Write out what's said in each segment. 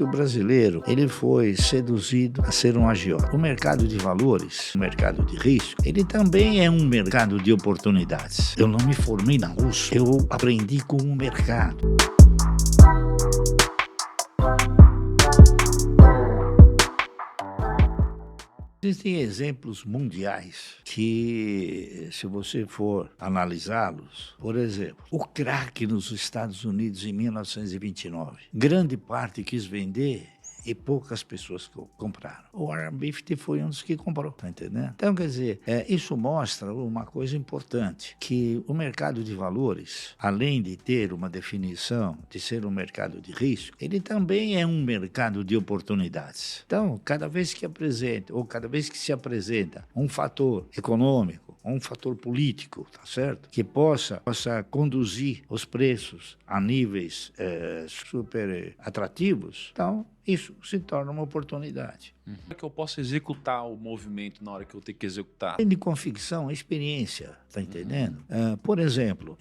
O brasileiro, ele foi seduzido a ser um agiota. O mercado de valores, o mercado de risco, ele também é um mercado de oportunidades. Eu não me formei na USP, eu aprendi com o mercado. Existem exemplos mundiais que, se você for analisá-los, por exemplo, o crack nos Estados Unidos em 1929, grande parte quis vender e poucas pessoas compraram. O Warren Buffett foi um dos que comprou, tá entendendo? Então, quer dizer, isso mostra uma coisa importante, que o mercado de valores, além de ter uma definição de ser um mercado de risco, ele também é um mercado de oportunidades. Então, cada vez que se apresenta um fator econômico, um fator político, tá certo? Que possa conduzir os preços a níveis super atrativos, então isso se torna uma oportunidade. Como é que eu posso executar o movimento na hora que eu tenho que executar? Além de convicção, experiência, tá entendendo? Por exemplo,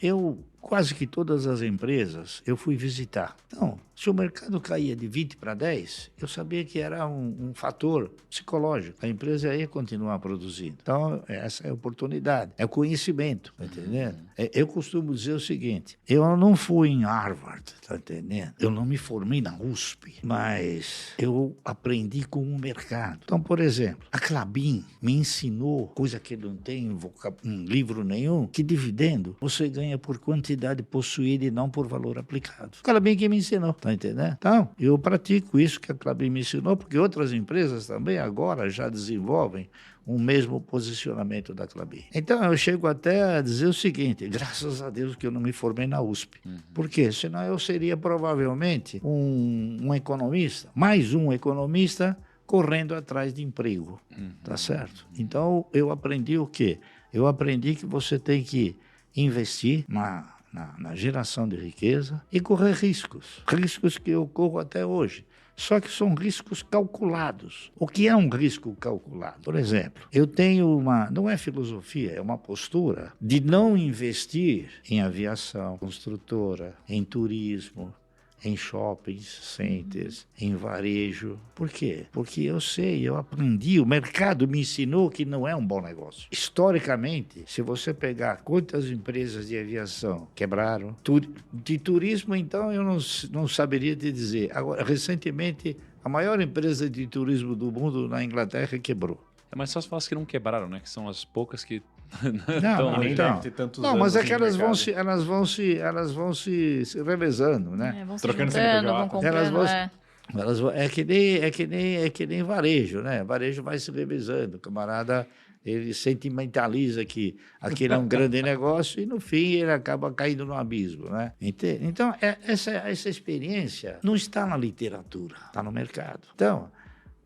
quase que todas as empresas eu fui visitar. Então, se o mercado caía de 20 para 10, eu sabia que era um fator psicológico. A empresa ia continuar produzindo. Então, essa é a oportunidade, é o conhecimento, tá entendendo? Eu costumo dizer o seguinte, eu não fui em Harvard, tá entendendo? Eu não me formei na USP, mas eu aprendi com o mercado. Então, por exemplo, a Klabin me ensinou, coisa que não tem em livro nenhum, que dividendo você ganha por quantidade possuída e não por valor aplicado. A Klabin que me ensinou, tá entendendo? Então, eu pratico isso que a Klabin me ensinou, porque outras empresas também agora já desenvolvem o mesmo posicionamento da Klabin. Então, eu chego até a dizer o seguinte, graças a Deus que eu não me formei na USP. Por quê? Senão eu seria provavelmente um economista, mais um economista correndo atrás de emprego, tá certo? Então, eu aprendi o quê? Eu aprendi que você tem que investir na geração de riqueza e correr riscos que eu corro até hoje. Só que são riscos calculados. O que é um risco calculado? Por exemplo, eu tenho não é filosofia, é uma postura de não investir em aviação, construtora, em turismo, em shopping centers, em varejo. Por quê? Porque eu aprendi, o mercado me ensinou que não é um bom negócio. Historicamente, se você pegar quantas empresas de aviação quebraram, de turismo, então, eu não saberia te dizer. Agora, recentemente, a maior empresa de turismo do mundo na Inglaterra quebrou. É mais fácil falar que não quebraram, né? Que são as poucas que mas é que elas vão se revezando, né? Vão se trocando juntando, vão comprando, é que nem varejo, né? Varejo vai se revezando, o camarada ele sentimentaliza que aquele é um grande negócio e no fim ele acaba caindo no abismo, né? Entende? Então essa experiência não está na literatura, está no mercado. Então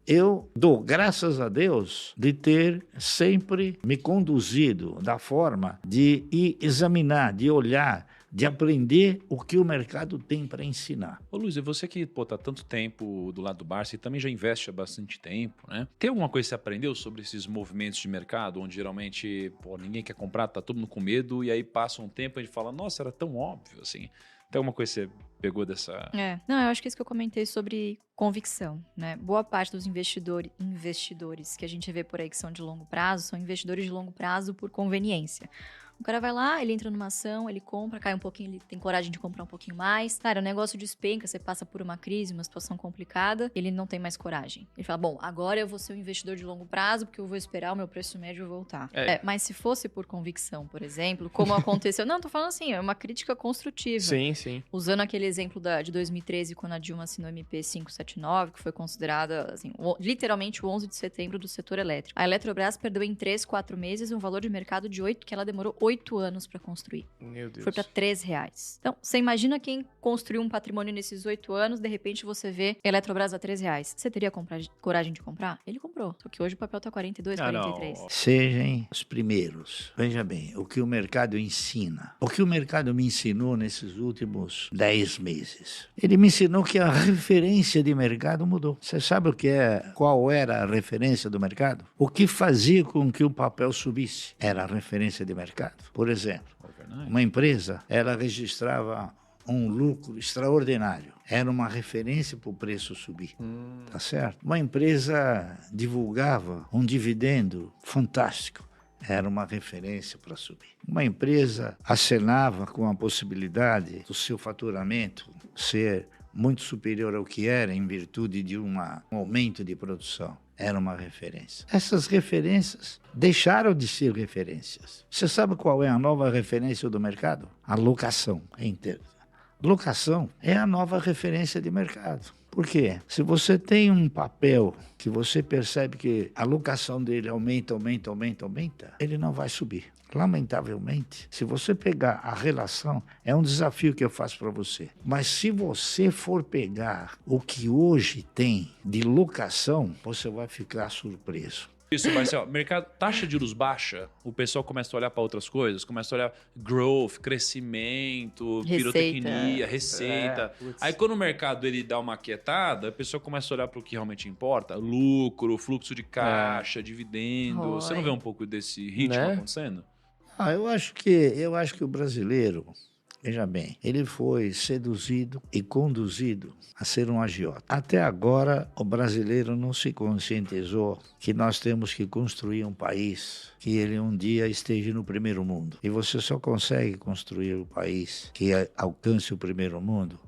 eu dou graças a Deus de ter sempre me conduzido da forma de ir examinar, de olhar, de aprender o que o mercado tem para ensinar. Ô Luiz, e você que está tanto tempo do lado do Barça e também já investe há bastante tempo, né? Tem alguma coisa que você aprendeu sobre esses movimentos de mercado, onde geralmente ninguém quer comprar, tá todo mundo com medo, e aí passa um tempo e a gente fala, nossa, era tão óbvio, assim. Tem alguma coisa que você pegou dessa... Não, eu acho que é isso que eu comentei sobre convicção, né? Boa parte dos investidores que a gente vê por aí que são de longo prazo, são investidores de longo prazo por conveniência. O cara vai lá, ele entra numa ação, ele compra, cai um pouquinho, ele tem coragem de comprar um pouquinho mais. Cara, o negócio despenca, você passa por uma crise, uma situação complicada, ele não tem mais coragem. Ele fala, bom, agora eu vou ser um investidor de longo prazo, porque eu vou esperar o meu preço médio voltar. Mas se fosse por convicção, por exemplo, como aconteceu... Não, tô falando assim, é uma crítica construtiva. Sim, sim. Usando aquele exemplo de 2013, quando a Dilma assinou o MP 579, que foi considerada, assim, literalmente o 11 de setembro do setor elétrico. A Eletrobras perdeu em 3, 4 meses um valor de mercado de 8, que ela demorou 8 anos para construir. Meu Deus. Foi para R$3. Então, você imagina quem construiu um patrimônio nesses 8 anos, de repente você vê Eletrobras a R$3. Você teria coragem de comprar? Ele comprou. Só que hoje o papel tá 42, 43. Não. Sejam os primeiros. Veja bem, o que o mercado ensina. O que o mercado me ensinou nesses últimos 10 meses. Ele me ensinou que a referência de mercado mudou. Você sabe qual era a referência do mercado? O que fazia com que o papel subisse era a referência de mercado. Por exemplo, uma empresa, ela registrava um lucro extraordinário. Era uma referência para o preço subir, tá certo? Uma empresa divulgava um dividendo fantástico. Era uma referência para subir. Uma empresa acenava com a possibilidade do seu faturamento ser muito superior ao que era em virtude de um aumento de produção. Era uma referência. Essas referências deixaram de ser referências. Você sabe qual é a nova referência do mercado? A locação. Locação é a nova referência de mercado. Por quê? Se você tem um papel que você percebe que a locação dele aumenta, ele não vai subir. Lamentavelmente, se você pegar a relação, é um desafio que eu faço para você. Mas se você for pegar o que hoje tem de locação, você vai ficar surpreso. Isso, Marcelo. Mercado, taxa de juros baixa, o pessoal começa a olhar para outras coisas, começa a olhar growth, crescimento, pirotecnia, receita. Aí quando o mercado ele dá uma quietada, a pessoa começa a olhar para o que realmente importa, lucro, fluxo de caixa, dividendo. Você não vê um pouco desse ritmo acontecendo? Eu acho que o brasileiro, veja bem, ele foi seduzido e conduzido a ser um agiota. Até agora, o brasileiro não se conscientizou que nós temos que construir um país que ele um dia esteja no primeiro mundo. E você só consegue construir um país que alcance o primeiro mundo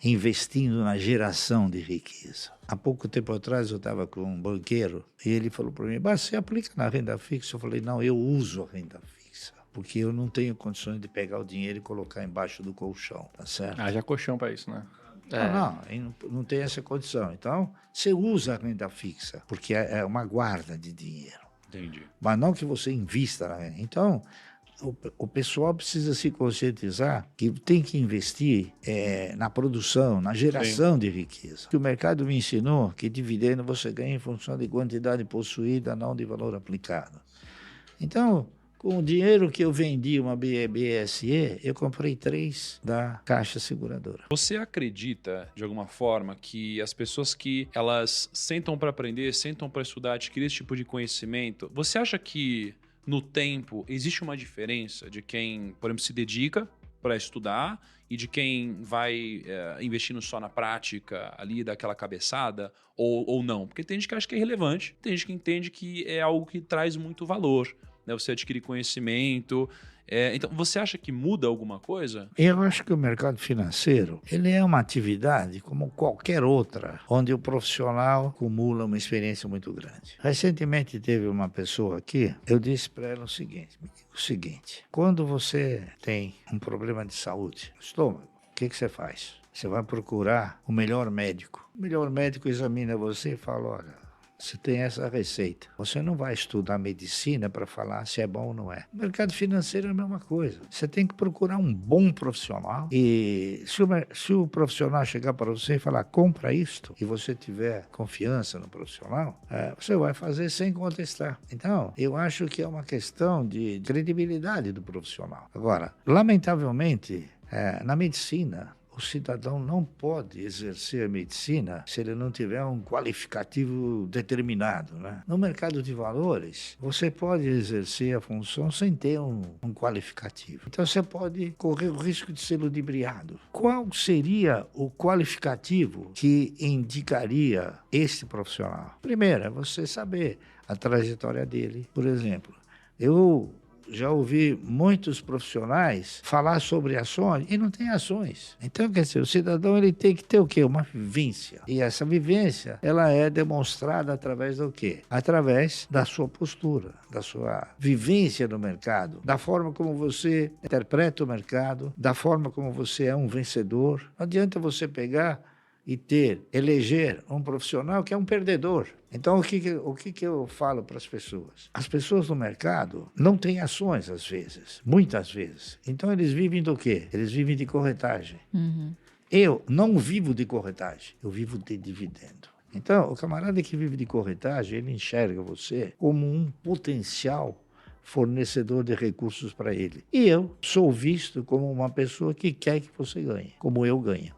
investindo na geração de riqueza. Há pouco tempo atrás eu estava com um banqueiro e ele falou para mim, você aplica na renda fixa? Eu falei, não, eu uso a renda fixa. Porque eu não condições de pegar o dinheiro e colocar embaixo do colchão, tá certo? Já colchão para isso, né? Não tem essa condição. Então, você usa a renda fixa, porque é uma guarda de dinheiro. Entendi. Mas não que você invista na renda. Então, o pessoal precisa se conscientizar que tem que investir na produção, na geração de riqueza. O mercado me ensinou que dividendo você ganha em função de quantidade possuída, não de valor aplicado. Então, com o dinheiro que eu vendi uma BSE, eu comprei 3 da Caixa Seguradora. Você acredita, de alguma forma, que as pessoas que elas sentam para aprender, sentam para estudar, adquirir esse tipo de conhecimento, você acha que no tempo existe uma diferença de quem, por exemplo, se dedica para estudar e de quem vai investindo só na prática ali, daquela cabeçada, ou não? Porque tem gente que acha que é relevante, tem gente que entende que é algo que traz muito valor, né? Você adquirir conhecimento. Então, você acha que muda alguma coisa? Eu acho que o mercado financeiro ele é uma atividade como qualquer outra, onde o profissional acumula uma experiência muito grande. Recentemente teve uma pessoa aqui, eu disse para ela o seguinte, quando você tem um problema de saúde, estômago, o que você faz? Você vai procurar o melhor médico. O melhor médico examina você e fala, olha, você tem essa receita. Você não vai estudar medicina para falar se é bom ou não é. O mercado financeiro é a mesma coisa. Você tem que procurar um bom profissional e se o profissional chegar para você e falar compra isto e você tiver confiança no profissional, você vai fazer sem contestar. Então, eu acho que é uma questão de credibilidade do profissional. Agora, lamentavelmente, na medicina, o cidadão não pode exercer a medicina se ele não tiver um qualificativo determinado, né? No mercado de valores, você pode exercer a função sem ter um qualificativo. Então, você pode correr o risco de ser ludibriado. Qual seria o qualificativo que indicaria este profissional? Primeiro, é você saber a trajetória dele. Por exemplo, eu já ouvi muitos profissionais falar sobre ações e não tem ações. Então, quer dizer, o cidadão ele tem que ter o quê? Uma vivência. E essa vivência, ela é demonstrada através do quê? Através da sua postura, da sua vivência no mercado, da forma como você interpreta o mercado, da forma como você é um vencedor. Não adianta você pegar e eleger um profissional que é um perdedor. Então, o que eu falo para as pessoas? As pessoas no mercado não têm ações, às vezes, muitas vezes. Então, eles vivem do quê? Eles vivem de corretagem. Eu não vivo de corretagem, eu vivo de dividendo. Então, o camarada que vive de corretagem, ele enxerga você como um potencial fornecedor de recursos para ele. E eu sou visto como uma pessoa que quer que você ganhe, como eu ganho.